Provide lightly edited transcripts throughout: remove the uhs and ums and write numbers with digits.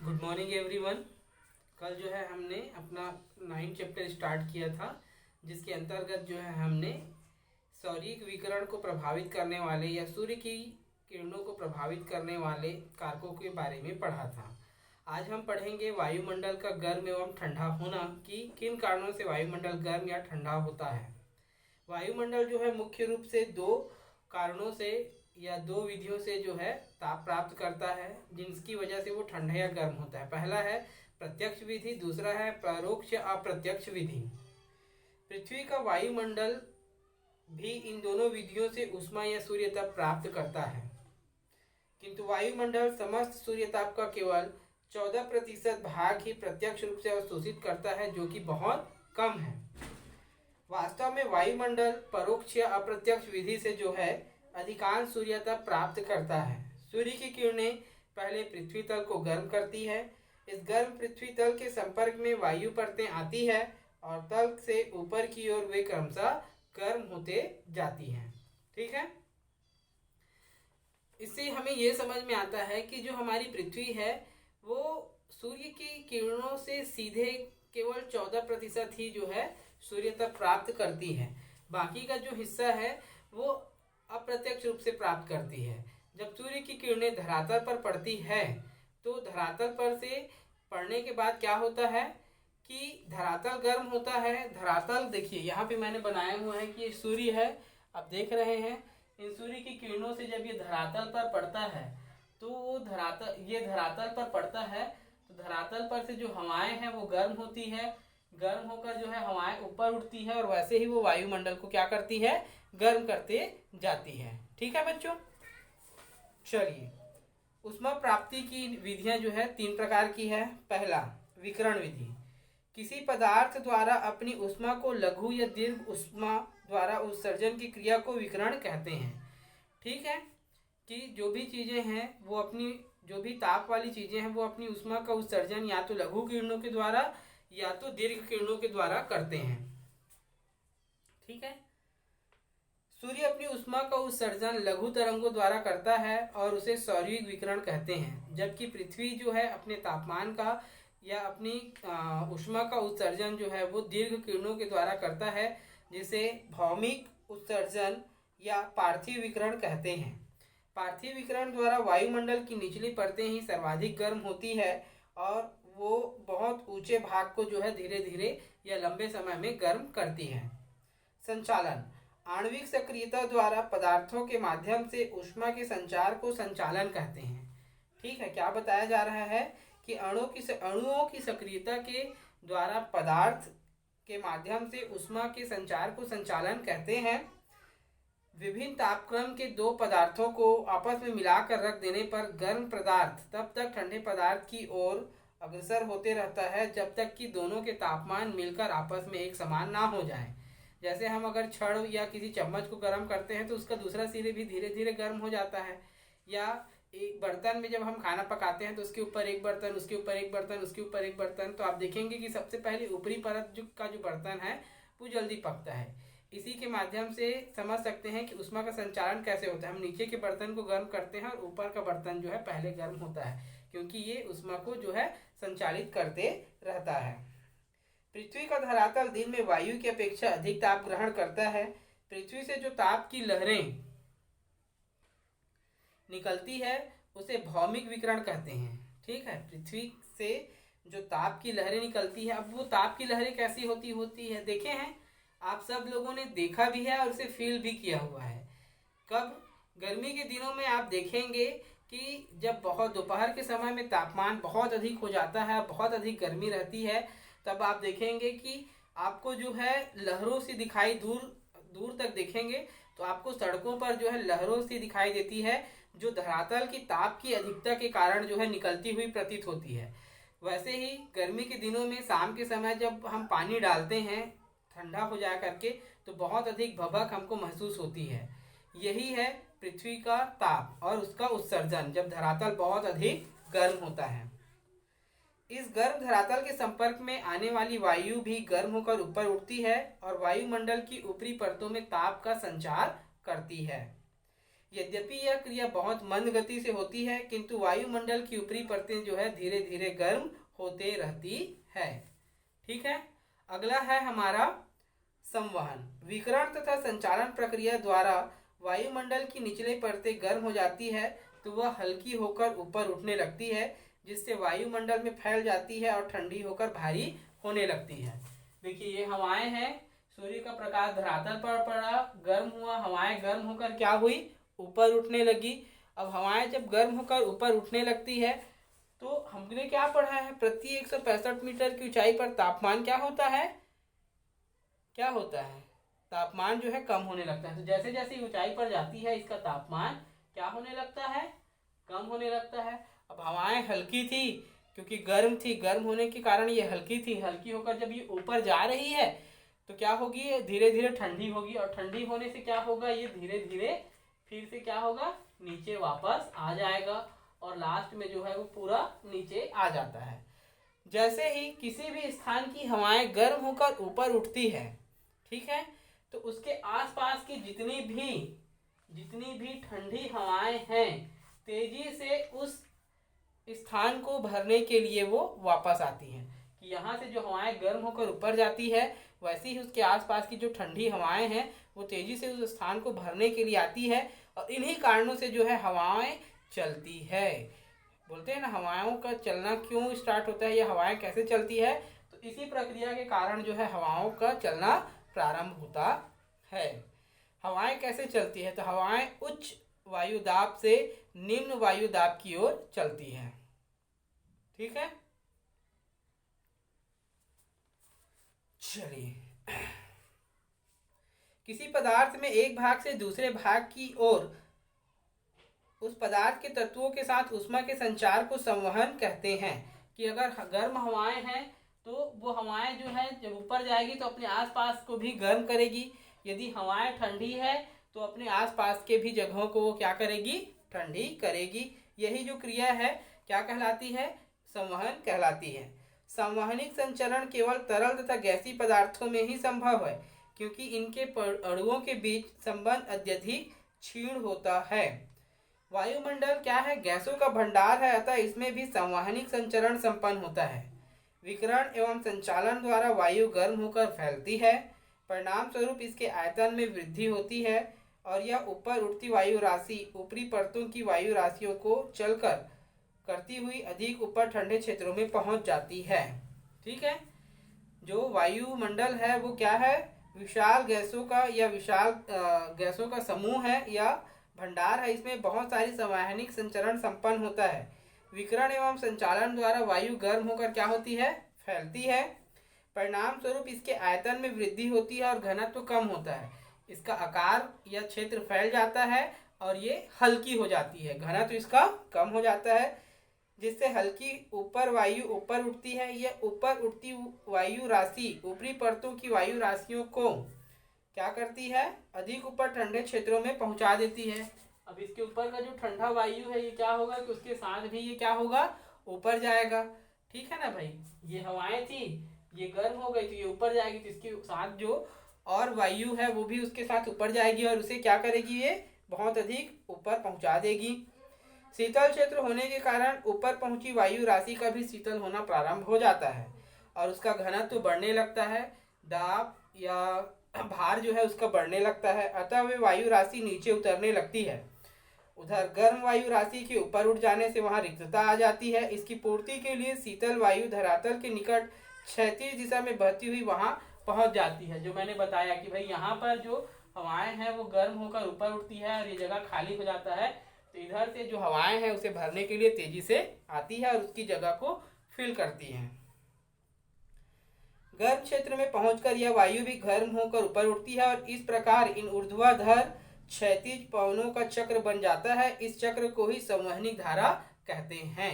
Good morning everyone. कल जो है हमने अपना 9 चैप्टर स्टार्ट किया था, जिसके अंतर्गत जो है हमने सौरिक विकिरण को प्रभावित करने वाले या सूर्य की किरणों को प्रभावित करने वाले कारकों के बारे में पढ़ा था। आज हम पढ़ेंगे वायुमंडल का गर्म एवं ठंडा होना कि किन कारणों से वायुमंडल गर्म या ठंडा होता है। वायुमंडल जो है मुख्य रूप से दो कारणों से या दो विधियों से जो है ताप प्राप्त करता है, जिनकी वजह से वो ठंडा या गर्म होता है। पहला है प्रत्यक्ष विधि, दूसरा है परोक्ष या अप्रत्यक्ष विधि। पृथ्वी का वायुमंडल भी इन दोनों विधियों से ऊष्मा या सूर्य ताप प्राप्त करता है, किंतु वायुमंडल समस्त सूर्य ताप का केवल 14% भाग ही प्रत्यक्ष रूप से अवशोषित करता है, जो कि बहुत कम है। वास्तव में वायुमंडल परोक्ष या अप्रत्यक्ष विधि से जो है अधिकांश सूर्य ताप प्राप्त करता है। सूर्य की किरणें पहले पृथ्वी तल को गर्म करती है। इस गर्म पृथ्वी तल के संपर्क में वायु परतें आती है और तल से ऊपर की ओर वे क्रमशः गर्म होते जाती हैं। ठीक है, इससे हमें यह समझ में आता है कि जो हमारी पृथ्वी है वो सूर्य की किरणों से सीधे केवल 14% ही जो है सूर्य तक प्राप्त करती है। बाकी का जो हिस्सा है वो अप्रत्यक्ष रूप से प्राप्त करती है। जब सूर्य की किरणें धरातल पर पड़ती है तो धरातल पर से पड़ने के बाद क्या होता है कि धरातल गर्म होता है। धरातल देखिए यहाँ पे मैंने बनाया हुआ है कि ये सूर्य है, आप देख रहे हैं। इन सूर्य की किरणों से जब ये धरातल पर पड़ता है तो वो धरातल पर पड़ता है तो धरातल पर से जो हवाएं हैं वो गर्म होती है। गर्म होकर जो है हवाएं ऊपर उठती है और वैसे ही वो वायुमंडल को क्या करती है, गर्म करते जाती है। ठीक है बच्चों, चलिए ऊष्मा प्राप्ति की विधियां जो है 3 प्रकार की है। पहला विकिरण विधि, किसी पदार्थ द्वारा अपनी ऊष्मा को लघु या दीर्घ ऊष्मा द्वारा उत्सर्जन की क्रिया को विकिरण कहते हैं। ठीक है, कि जो भी चीजें हैं वो अपनी जो भी ताप वाली चीजें हैं वो अपनी ऊष्मा का उत्सर्जन या तो लघु किरणों के द्वारा या तो दीर्घ किरणों के द्वारा करते हैं। ठीक है, सूर्य अपनी ऊष्मा का उत्सर्जन लघु तरंगों द्वारा करता है और उसे सौरिक विकिरण कहते हैं, जबकि पृथ्वी जो है अपने तापमान का या अपनी ऊष्मा का उत्सर्जन जो है वो दीर्घ किरणों के द्वारा करता है, जिसे भौमिक उत्सर्जन या पार्थिव विकिरण कहते हैं। पार्थिव विकिरण द्वारा वायुमंडल की निचली परतें ही सर्वाधिक गर्म होती है और वो बहुत ऊंचे भाग को जो है धीरे धीरे या लंबे समय में गर्म करती है। संचालन, आणविक सक्रियता द्वारा पदार्थों के माध्यम से ऊष्मा के संचार को संचालन कहते हैं। ठीक है, क्या बताया जा रहा है कि अणुओं की सक्रियता के द्वारा पदार्थ के माध्यम से ऊष्मा के संचार को संचालन कहते हैं। विभिन्न तापक्रम के दो पदार्थों को आपस में मिलाकर रख देने पर गर्म पदार्थ तब तक ठंडे पदार्थ की ओर अग्रसर होते रहता है जब तक कि दोनों के तापमान मिलकर आपस में एक समान ना हो जाए। जैसे हम अगर छड़ या किसी चम्मच को गर्म करते हैं तो उसका दूसरा सिरे भी धीरे धीरे गर्म हो जाता है। या एक बर्तन में जब हम खाना पकाते हैं तो उसके ऊपर एक बर्तन, उसके ऊपर एक बर्तन, उसके ऊपर एक बर्तन, तो आप देखेंगे कि सबसे पहले ऊपरी परत का जो बर्तन है वो जल्दी पकता है। इसी के माध्यम से समझ सकते हैं कि ऊष्मा का संचालन कैसे होता है। हम नीचे के बर्तन को गर्म करते हैं और ऊपर का बर्तन जो है पहले गर्म होता है, क्योंकि ये ऊष्मा को जो है संचालित करते रहता है। पृथ्वी का धरातल दिन में वायु की अपेक्षा अधिक ताप ग्रहण करता है। पृथ्वी से जो ताप की लहरें निकलती है उसे भौमिक विकिरण कहते हैं। ठीक है, पृथ्वी से जो ताप की लहरें निकलती है, अब वो ताप की लहरें कैसी होती है देखे हैं आप सब लोगों ने, देखा भी है और उसे फील भी किया हुआ है। कब? गर्मी के दिनों में आप देखेंगे कि जब बहुत दोपहर के समय में तापमान बहुत अधिक हो जाता है, बहुत अधिक गर्मी रहती है, तब आप देखेंगे कि आपको जो है लहरों सी दिखाई दूर दूर तक देखेंगे तो आपको सड़कों पर जो है लहरों सी दिखाई देती है, जो धरातल की ताप की अधिकता के कारण जो है निकलती हुई प्रतीत होती है। वैसे ही गर्मी के दिनों में शाम के समय जब हम पानी डालते हैं ठंडा हो जाया करके तो बहुत अधिक भभक हमको महसूस होती है। यही है पृथ्वी का ताप और उसका उत्सर्जन जब धरातल बहुत अधिक गर्म होता है। इस गर्म धरातल के संपर्क में आने वाली वायु भी गर्म होकर ऊपर उठती है और वायुमंडल की ऊपरी परतों में ताप का संचार करती है। यद्यपि यह क्रिया बहुत मंद गति से होती है, किंतु वायुमंडल की ऊपरी परतें जो है धीरे धीरे गर्म होते रहती है। ठीक है, अगला है हमारा संवहन। विकिरण तथा संचालन प्रक्रिया द्वारा वायुमंडल की निचली परतें गर्म हो जाती है तो वह हल्की होकर ऊपर उठने लगती है, जिससे वायुमंडल में फैल जाती है और ठंडी होकर भारी होने लगती है। देखिए ये हवाएं हैं, सूर्य का प्रकाश धरातल पर पड़ा, गर्म हुआ, हवाएं गर्म होकर क्या हुई, ऊपर उठने लगी। अब हवाएं जब गर्म होकर ऊपर उठने लगती है तो हमने क्या पढ़ा है, प्रति 165 मीटर की ऊंचाई पर तापमान क्या होता है, क्या होता है, तापमान जो है कम होने लगता है। तो जैसे जैसे ऊंचाई पर जाती है इसका तापमान क्या होने लगता है, कम होने लगता है। अब हवाएं हल्की थी क्योंकि गर्म थी, गर्म होने के कारण ये हल्की थी, हल्की होकर जब ये ऊपर जा रही है तो क्या होगी, ये धीरे धीरे ठंडी होगी, और ठंडी होने से क्या होगा, ये धीरे धीरे फिर से क्या होगा, नीचे वापस आ जाएगा, और लास्ट में जो है वो पूरा नीचे आ जाता है। जैसे ही किसी भी स्थान की हवाएं गर्म होकर ऊपर उठती है, ठीक है, तो उसके आसपास की जितनी भी ठंडी हवाएं हैं तेजी से उस स्थान को भरने के लिए वो वापस आती हैं। कि यहाँ से जो हवाएं गर्म होकर ऊपर जाती है वैसे ही उसके आसपास की जो ठंडी हवाएं हैं वो तेजी से उस स्थान को भरने के लिए आती है, और इन्हीं कारणों से जो है हवाएं चलती है। बोलते हैं ना हवाओं का चलना क्यों स्टार्ट होता है या हवाएं कैसे चलती है, तो इसी प्रक्रिया के कारण जो है हवाओं का चलना प्रारंभ होता है। हवाएं कैसे चलती है, तो हवाएं उच्च वायुदाब से निम्न वायुदाब की ओर चलती है। ठीक है, चलिए, किसी पदार्थ में एक भाग से दूसरे भाग की ओर उस पदार्थ के तत्वों के साथ ऊष्मा के संचार को संवहन कहते हैं। कि अगर गर्म हवाएं हैं तो वो हवाएं जो है जब ऊपर जाएगी तो अपने आसपास को भी गर्म करेगी, यदि हवाएं ठंडी है तो अपने आसपास के भी जगहों को वो क्या करेगी, ठंडी करेगी। यही जो क्रिया है क्या कहलाती है, संवहन कहलाती है। संवहनिक संचरण केवल तरल तथा गैसीय पदार्थों में ही संभव है, क्योंकि इनके अणुओं के बीच संबंध अत्यधिक क्षीण होता है। वायुमंडल क्या है, गैसों का भंडार है, अतः इसमें भी संवहनिक संचरण संपन्न होता है। विकिरण एवं संचालन द्वारा वायु गर्म होकर फैलती है, परिणाम स्वरूप इसके आयतन में वृद्धि होती है, और यह ऊपर उठती वायु राशि ऊपरी परतों की वायु राशियों को चलकर करती हुई अधिक ऊपर ठंडे क्षेत्रों में पहुंच जाती है। ठीक है, जो वायुमंडल है वो क्या है, विशाल गैसों का या विशाल गैसों का समूह है या भंडार है, इसमें बहुत सारी संवहनिक संचरण संपन्न होता है। विकिरण एवं संचालन द्वारा वायु गर्म होकर क्या होती है, फैलती है, परिणाम स्वरूप इसके आयतन में वृद्धि होती है और घनत्व कम होता है। इसका आकार या क्षेत्र फैल जाता है और ये हल्की हो जाती है, घनत्व इसका कम हो जाता है, जिससे हल्की ऊपर वायु ऊपर उठती है। यह ऊपर उठती वायु राशि ऊपरी परतों की वायु राशियों को क्या करती है, अधिक ऊपर ठंडे क्षेत्रों में पहुंचा देती है। अब इसके ऊपर का जो ठंडा वायु है ये क्या होगा कि उसके साथ भी ये क्या होगा, ऊपर जाएगा। ठीक है ना भाई, ये हवाएं थी ये गर्म हो गई तो ये ऊपर जाएगी, तो इसके साथ जो और वायु है वो भी उसके साथ ऊपर जाएगी और उसे क्या करेगी, ये बहुत अधिक ऊपर पहुंचा देगी। शीतल क्षेत्र होने के कारण ऊपर पहुंची वायु राशि का भी शीतल होना प्रारंभ हो जाता है और उसका घनत्व बढ़ने लगता है, दाब या भार जो है उसका बढ़ने लगता है, अतः वे वायु राशि नीचे उतरने लगती है। उधर गर्म वायु राशि के ऊपर उठ जाने से वहां रिक्तता आ जाती है। इसकी पूर्ति के लिए शीतल वायु धरातल के निकट क्षैतिज दिशा में बहती हुई वहां पहुंच जाती है। जो मैंने बताया कि भाई यहाँ पर जो हवाएं हैं वो गर्म होकर ऊपर उठती है और ये जगह खाली हो जाता है, तो इधर से जो हवाएं हैं उसे भरने के लिए तेजी से आती है और उसकी जगह को फिल करती है। गर्म क्षेत्र में पहुंचकर यह वायु भी गर्म होकर ऊपर उठती है और इस प्रकार इन ऊर्ध्वाधर क्षैतिज पवनों का चक्र बन जाता है। इस चक्र को ही संवहनिक धारा कहते हैं।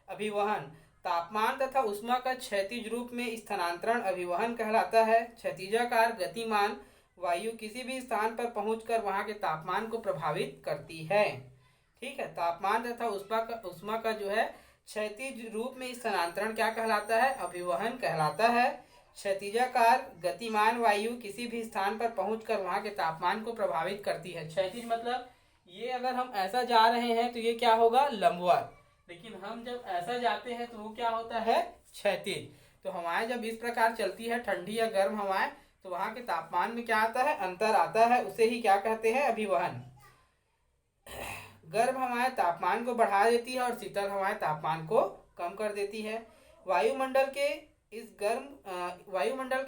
अभिवहन तापमान तथा ऊष्मा का क्षैतिज रूप में स्थानांतरण अभिवहन कहलाता है। क्षैतिजाकार गतिमान वायु किसी भी स्थान पर पहुंचकर वहां के तापमान को प्रभावित करती है। ठीक है, तापमान तथा ऊष्मा का जो है क्षैतिज रूप में स्थानांतरण क्या कहलाता है, अभिवहन कहलाता है। क्षैतिजाकार गतिमान वायु किसी भी स्थान पर पहुंचकर वहां के तापमान को प्रभावित करती है। क्षैतिज मतलब ये अगर हम ऐसा जा रहे हैं तो ये क्या होगा, लंबवत। लेकिन हम जब ऐसा जाते हैं तो वो क्या होता है, क्षैतिज। तो हवाएं जब इस प्रकार चलती है, ठंडी या गर्म हवाएं, तो वहां के तापमान में क्या आता है, अंतर आता है। उसे ही क्या कहते हैं, अभिवहन। गर्म हवाएं तापमान को बढ़ा देती है और शीतल हवाएं तापमान को कम कर देती है। वायुमंडल के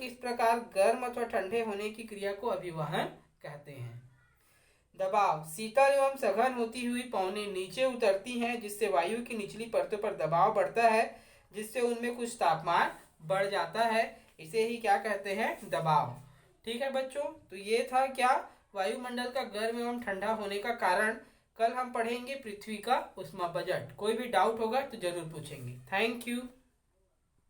इस प्रकार गर्म अथवा ठंडे होने की क्रिया को अभिवहन कहते हैं। दबाव, शीतल एवं सघन होती हुई पवनें नीचे उतरती हैं, जिससे वायु की निचली परतों पर दबाव बढ़ता है, जिससे उनमें कुछ तापमान बढ़ जाता है। इसे ही क्या कहते हैं, दबाव। ठीक है बच्चों, तो ये था क्या, वायुमंडल का गर्म एवं ठंडा होने का कारण। कल हम पढ़ेंगे पृथ्वी का ऊष्मा बजट। कोई भी डाउट होगा तो जरूर पूछेंगे। Thank you.